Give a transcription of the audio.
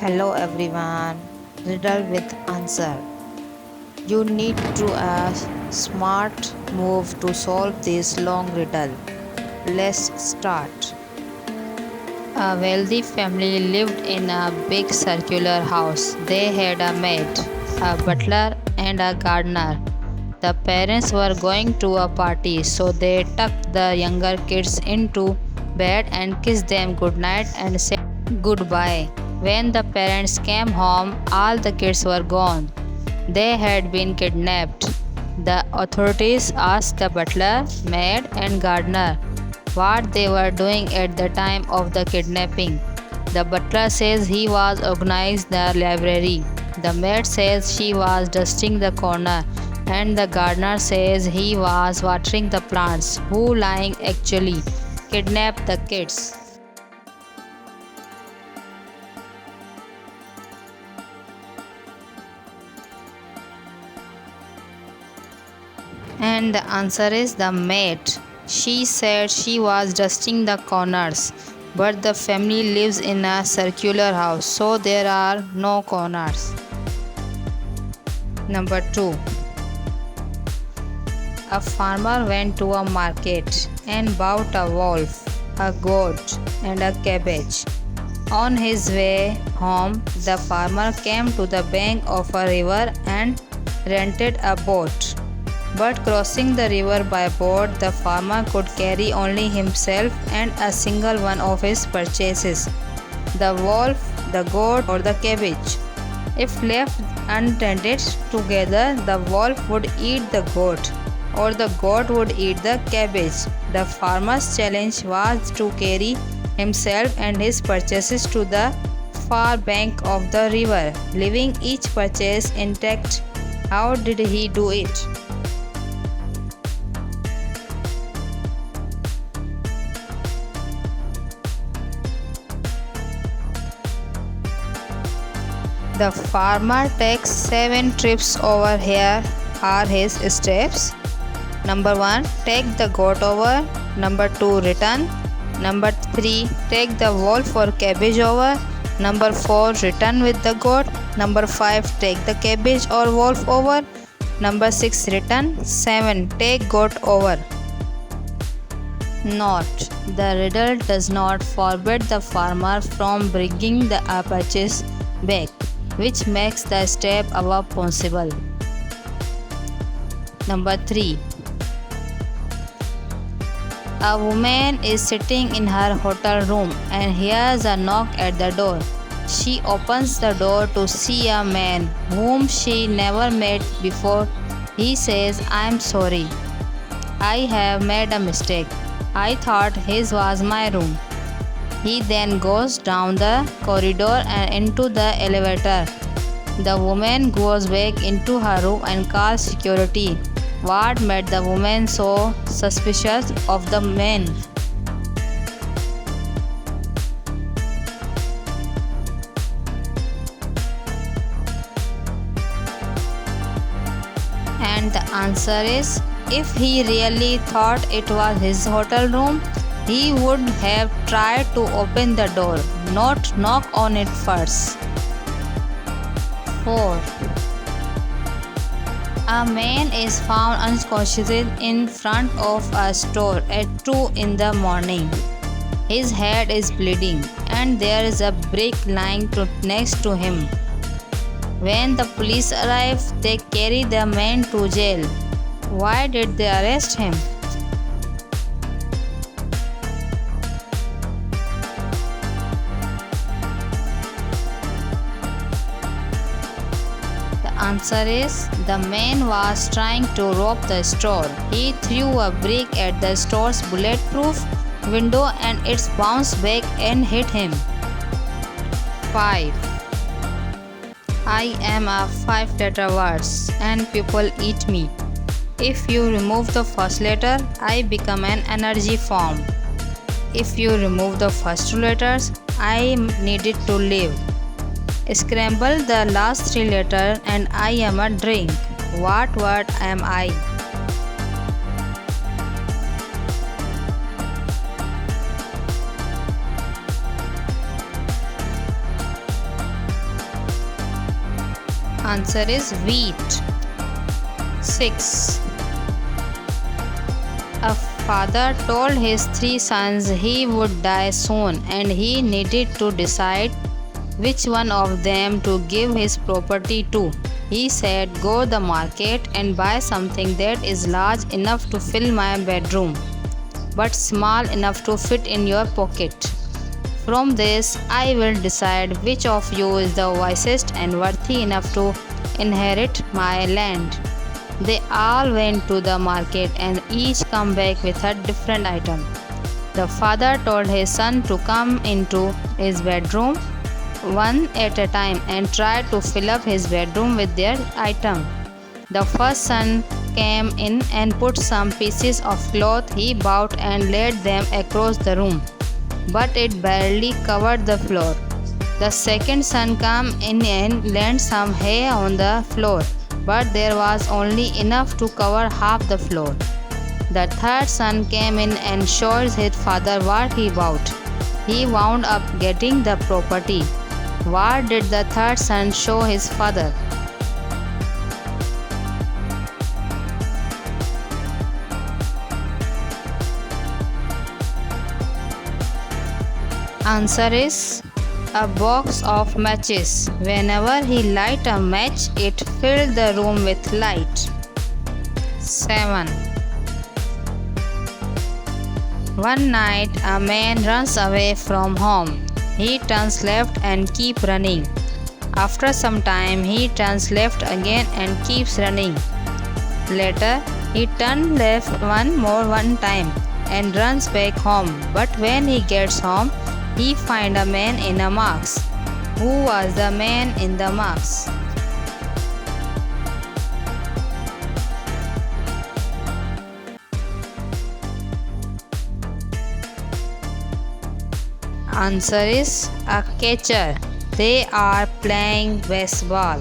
Hello everyone. Riddle with answer. You need to a smart move to solve this long riddle. Let's start. A wealthy family lived in a big circular house. They had a maid, a butler, and a gardener. The parents were going to a party, so they tucked the younger kids into bed and kissed them goodnight and said goodbye. When the parents came home, all the kids were gone. They had been kidnapped. The authorities asked the butler, maid, and gardener what they were doing at the time of the kidnapping. The butler says he was organizing the library. The maid says she was dusting the corner, and the gardener says he was watering the plants. Who lying actually kidnapped the kids? And the answer is the maid. She said she was dusting the corners, but the family lives in a circular house, so there are no corners. Number 2. A farmer went to a market and bought a wolf, a goat, and a cabbage. On his way home, the farmer came to the bank of a river and rented a boat. But crossing the river by boat, the farmer could carry only himself and a single one of his purchases, the wolf, the goat, or the cabbage. If left untended together, the wolf would eat the goat, or the goat would eat the cabbage. The farmer's challenge was to carry himself and his purchases to the far bank of the river, leaving each purchase intact. How did he do it? The farmer takes 7 trips over. Here are his steps. Number 1, take the goat over. Number 2, return. Number 3, take the wolf or cabbage over. Number 4, return with the goat. Number 5, take the cabbage or wolf over. Number 6, return. 7, take goat over. Note: the riddle does not forbid the farmer from bringing the purchase back, which makes the step above possible. Number 3. A woman is sitting in her hotel room and hears a knock at the door. She opens the door to see a man whom she never met before. He says, "I'm sorry. I have made a mistake. I thought his was my room." He then goes down the corridor and into the elevator. The woman goes back into her room and calls security. What made the woman so suspicious of the man? And the answer is, if he really thought it was his hotel room, he would have tried to open the door, not knock on it first. 4. A man is found unconscious in front of a store at 2 in the morning. His head is bleeding and there is a brick lying next to him. When the police arrive, they carry the man to jail. Why did they arrest him? The answer is, the man was trying to rob the store. He threw a brick at the store's bulletproof window and it bounced back and hit him. 5. I am a 5-letter word and people eat me. If you remove the first letter, I become an energy form. If you remove the first 2 letters, I am needed to live. Scramble the last 3 letters and I am a drink. What word am I? Answer is wheat. 6. A father told his 3 sons he would die soon and he needed to decide which one of them to give his property to. He said, "Go to the market and buy something that is large enough to fill my bedroom, but small enough to fit in your pocket. From this, I will decide which of you is the wisest and worthy enough to inherit my land." They all went to the market and each come back with a different item. The father told his son to come into his bedroom one at a time and try to fill up his bedroom with their item. The first son came in and put some pieces of cloth he bought and laid them across the room, but it barely covered the floor. The second son came in and laid some hay on the floor, but there was only enough to cover half the floor. The third son came in and showed his father what he bought. He wound up getting the property. What did the third son show his father? Answer is a box of matches. Whenever he lit a match, it filled the room with light. 7. One night, a man runs away from home. He turns left and keeps running. After some time, he turns left again and keeps running. Later, he turns left one time and runs back home. But when he gets home, he finds a man in a mask. Who was the man in the mask? Answer is a catcher. They are playing baseball.